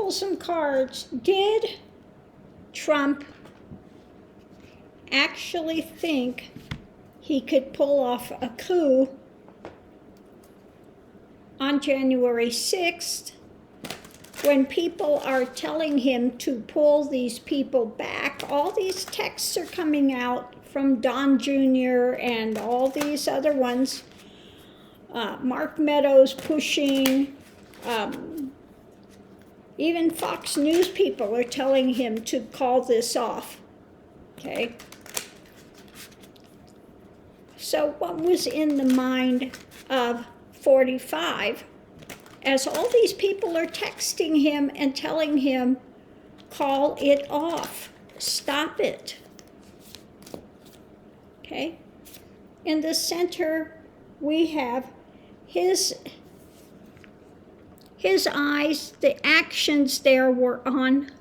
pull some cards. Did Trump actually think he could pull off a coup on January 6th when people are telling him to pull these people back? All these texts are coming out from Don Jr. and all these other ones. Mark Meadows pushing. Even Fox News people are telling him to call this off. Okay? So what was in the mind of 45 as all these people are texting him and telling him, call it off, stop it? Okay? In the center, we have his eyes, the actions there were on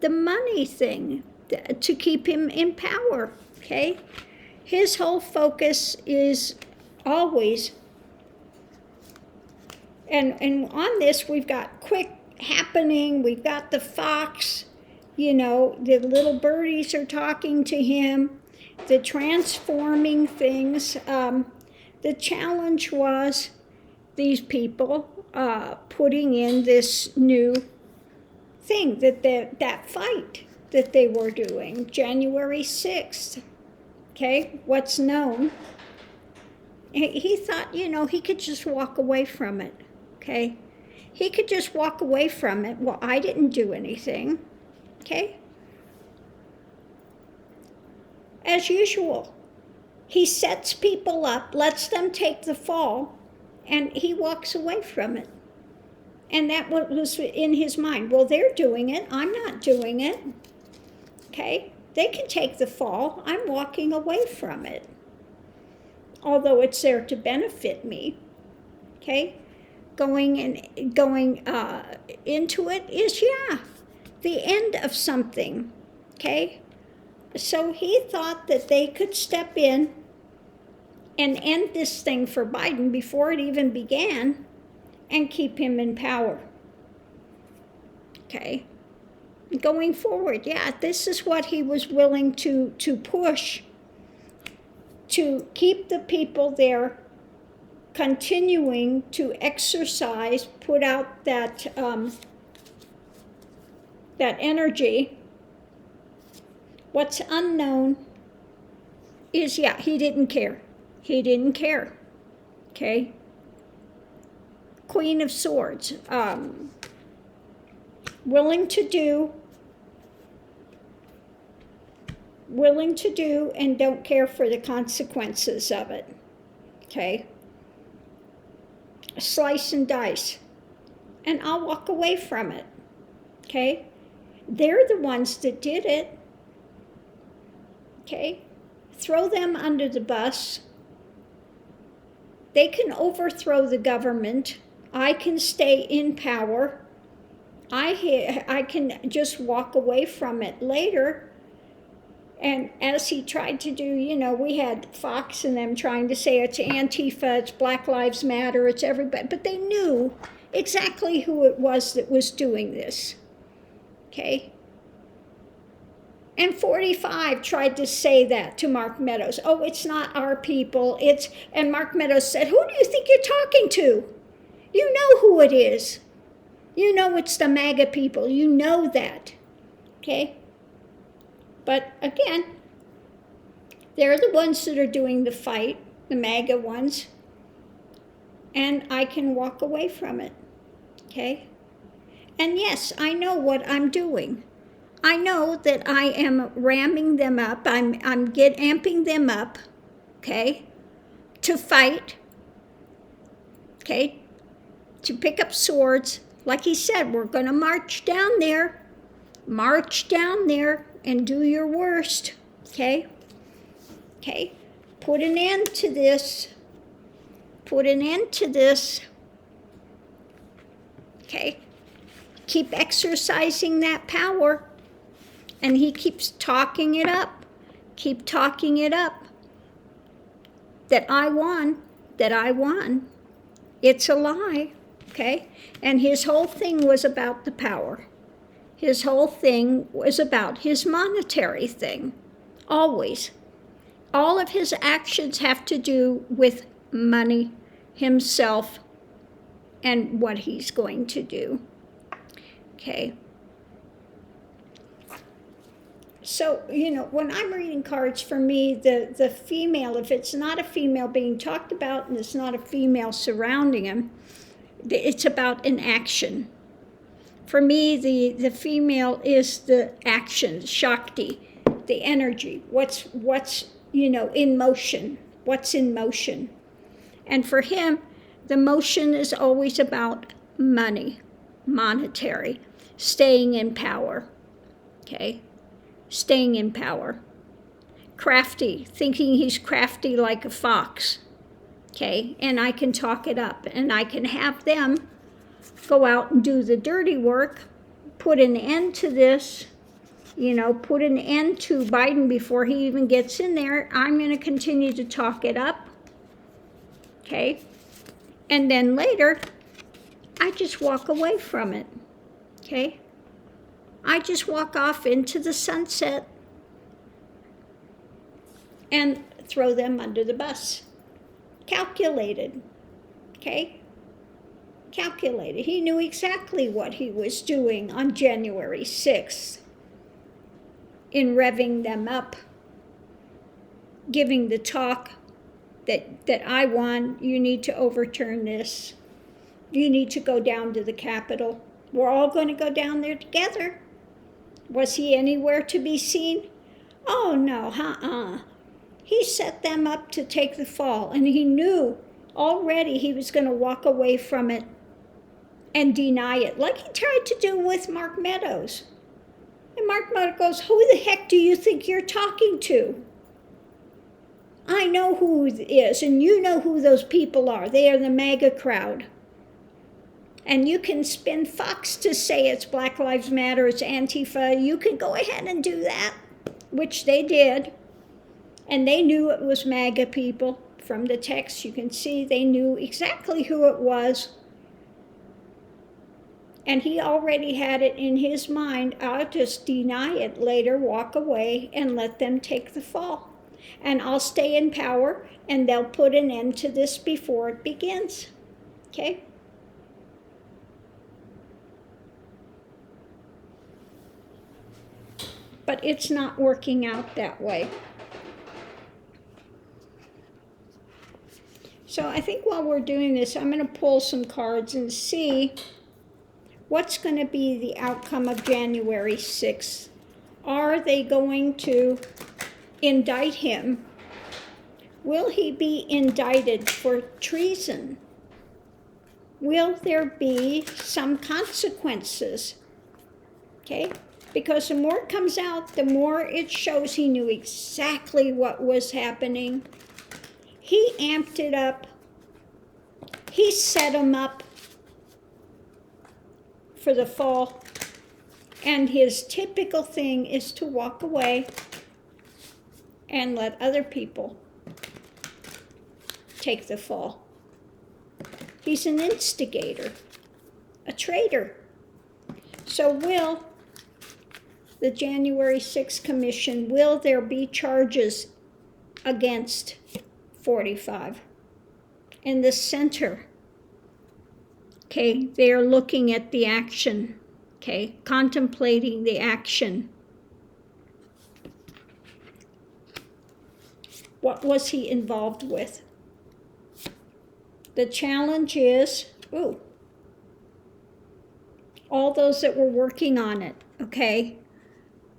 the money thing to keep him in power, okay? His whole focus is always, and on this we've got quick happening, we've got the fox, the little birdies are talking to him, the transforming things. The challenge was these people putting in this new thing, that fight that they were doing, January 6th, okay, what's known. He thought, he could just walk away from it, okay? He could just walk away from it. Well, I didn't do anything, okay? As usual, he sets people up, lets them take the fall, and he walks away from it. And that was in his mind. Well, they're doing it. I'm not doing it. Okay? They can take the fall. I'm walking away from it. Although it's there to benefit me. Okay? Going into it is, the end of something. Okay? So he thought that they could step in and end this thing for Biden before it even began and keep him in power. Okay? Going forward, this is what he was willing to push to keep the people there continuing to exercise, put out that energy. What's unknown is, he didn't care. He didn't care. Okay? Queen of Swords. Willing to do and don't care for the consequences of it. Okay? Slice and dice. And I'll walk away from it. Okay? They're the ones that did it. Okay? Throw them under the bus. They can overthrow the government. I can stay in power. I can just walk away from it later. And as he tried to do, we had Fox and them trying to say it's Antifa, it's Black Lives Matter, it's everybody. But they knew exactly who it was that was doing this. Okay? And 45 tried to say that to Mark Meadows. Oh, it's not our people. And Mark Meadows said, who do you think you're talking to? You know who it is. You know it's the MAGA people. You know that. Okay? But again, they're the ones that are doing the fight, the MAGA ones. And I can walk away from it. Okay? And yes, I know what I'm doing. I know that I am ramming them up. I'm amping them up, okay, to fight, okay, to pick up swords. Like he said, we're going to march down there and do your worst, okay? Okay, put an end to this. Okay, keep exercising that power. And he keeps talking it up. Keep talking it up. That I won. It's a lie. okay? And his whole thing was about the power. His whole thing was about his monetary thing, always. All of his actions have to do with money, himself, and what he's going to do, okay? So, when I'm reading cards, for me, the female, if it's not a female being talked about and it's not a female surrounding him, it's about an action. For me, the female is the action, Shakti, the energy, what's in motion, what's in motion. And for him, the motion is always about money, monetary, staying in power, okay? Staying in power. Crafty, thinking he's crafty like a fox, okay? And I can talk it up, and I can have them go out and do the dirty work, put an end to this, put an end to Biden before he even gets in there. I'm going to continue to talk it up, okay? And then later, I just walk away from it, okay? I just walk off into the sunset and throw them under the bus. Calculated, okay? Calculated. He knew exactly what he was doing on January 6th in revving them up, giving the talk that I won. You need to overturn this. You need to go down to the Capitol. We're all going to go down there together. Was he anywhere to be seen? Oh, no, He set them up to take the fall, and he knew already he was going to walk away from it and deny it, like he tried to do with Mark Meadows. And Mark Meadows goes, who the heck do you think you're talking to? I know who it is, and you know who those people are. They are the MAGA crowd. And you can spin Fox to say it's Black Lives Matter, it's Antifa. You can go ahead and do that, which they did. And they knew it was MAGA people. From the text, you can see they knew exactly who it was. And he already had it in his mind, I'll just deny it later, walk away, and let them take the fall. And I'll stay in power, and they'll put an end to this before it begins, okay? But it's not working out that way. So I think while we're doing this, I'm going to pull some cards and see what's going to be the outcome of January 6th. Are they going to indict him? Will he be indicted for treason? Will there be some consequences? Okay? Because the more it comes out, the more it shows he knew exactly what was happening. He amped it up. He set him up for the fall. And his typical thing is to walk away and let other people take the fall. He's an instigator, a traitor. So will the January 6th Commission, will there be charges against 45? In the center, okay, they are looking at the action, okay, contemplating the action. What was he involved with? The challenge is, all those that were working on it, okay?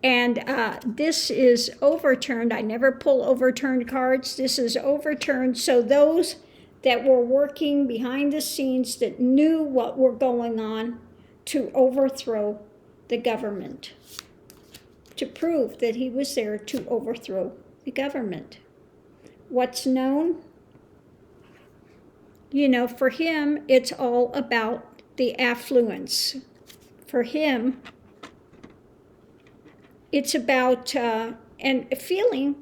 And this is overturned. I never pull overturned cards. This is overturned. So those that were working behind the scenes that knew what were going on to overthrow the government, to prove that he was there to overthrow the government. What's known? For him, it's all about the affluence. For him, it's about, and feeling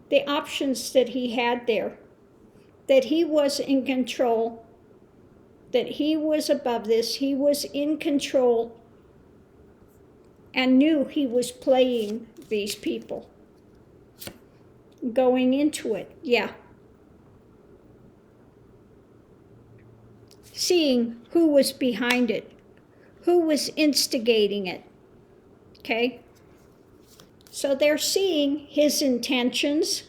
the options that he had there, that he was in control, that he was above this, he was in control, and knew he was playing these people. Going into it, yeah. Seeing who was behind it, who was instigating it, okay? So they're seeing his intentions.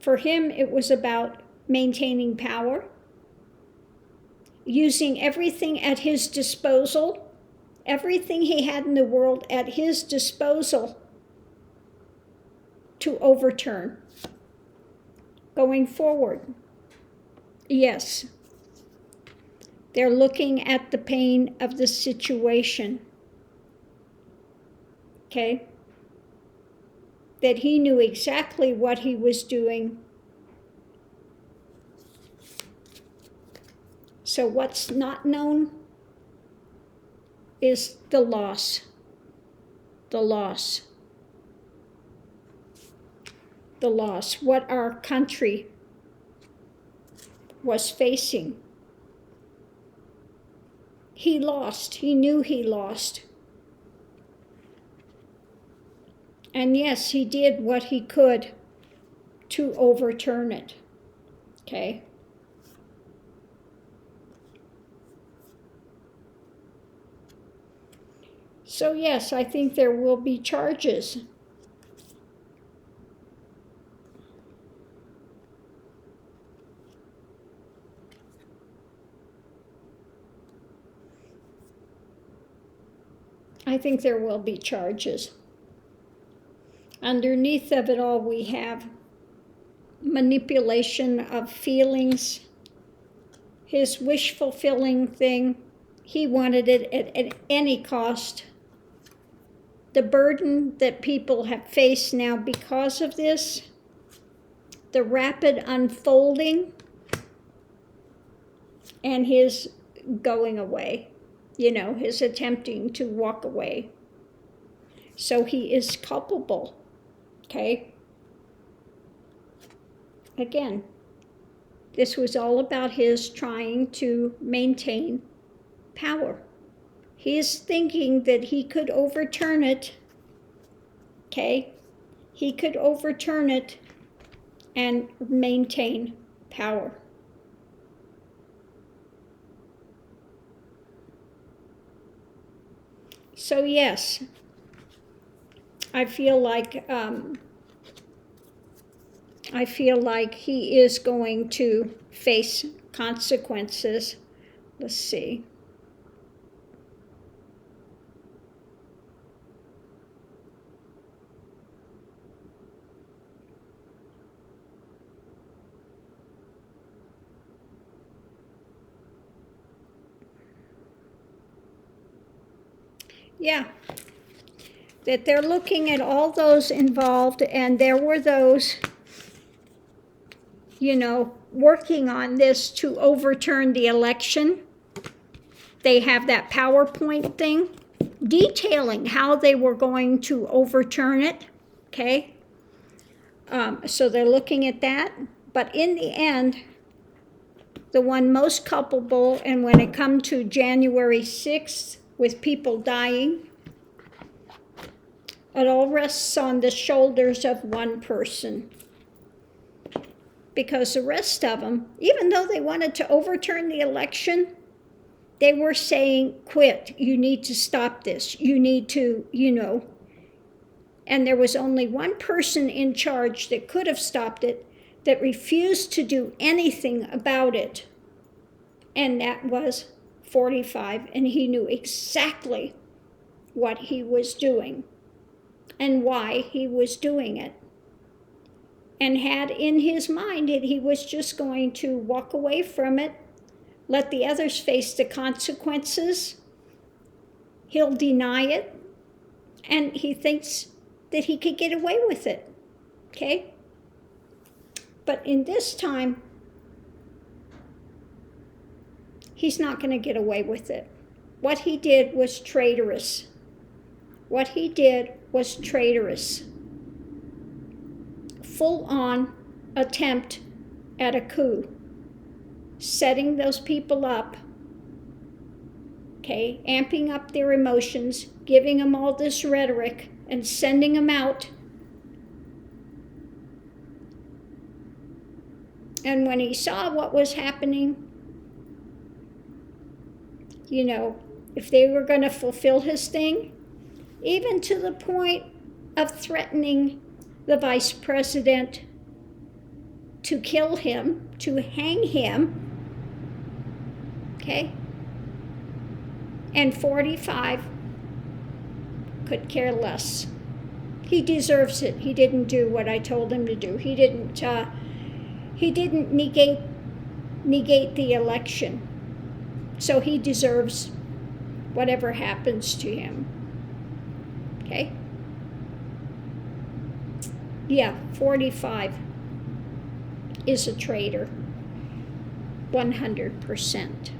For him, it was about maintaining power, using everything at his disposal, everything he had in the world at his disposal to overturn. Going forward, yes, they're looking at the pain of the situation, okay? That he knew exactly what he was doing. So what's not known is the loss. The loss. The loss. What our country was facing. He lost. He knew he lost. And yes, he did what he could to overturn it. Okay? So yes, I think there will be charges. I think there will be charges. Underneath of it all, we have manipulation of feelings, his wish-fulfilling thing. He wanted it at any cost. The burden that people have faced now because of this, the rapid unfolding, and his going away, his attempting to walk away. So he is culpable, okay? Again, this was all about his trying to maintain power. He is thinking that he could overturn it, okay? He could overturn it and maintain power. So yes, I feel like he is going to face consequences. Let's see. Yeah, that they're looking at all those involved, and there were those, working on this to overturn the election. They have that PowerPoint thing detailing how they were going to overturn it, okay? So they're looking at that. But in the end, the one most culpable, and when it comes to January 6th, with people dying, it all rests on the shoulders of one person. Because the rest of them, even though they wanted to overturn the election, they were saying, quit, you need to stop this, you need to, And there was only one person in charge that could have stopped it, that refused to do anything about it. And that was 45, and he knew exactly what he was doing and why he was doing it. And had in his mind that he was just going to walk away from it, let the others face the consequences. He'll deny it, and he thinks that he could get away with it, okay? But in this time, he's not going to get away with it. What he did was traitorous. What he did was traitorous. Full-on attempt at a coup. setting those people up, okay, amping up their emotions, giving them all this rhetoric, and sending them out. And when he saw what was happening, you know, if they were going to fulfill his thing, even to the point of threatening the vice president to kill him, to hang him, okay? And 45 could care less. He deserves it. He didn't do what I told him to do. He didn't negate the election. So he deserves whatever happens to him. Okay? Yeah, 45 is a traitor. 100%.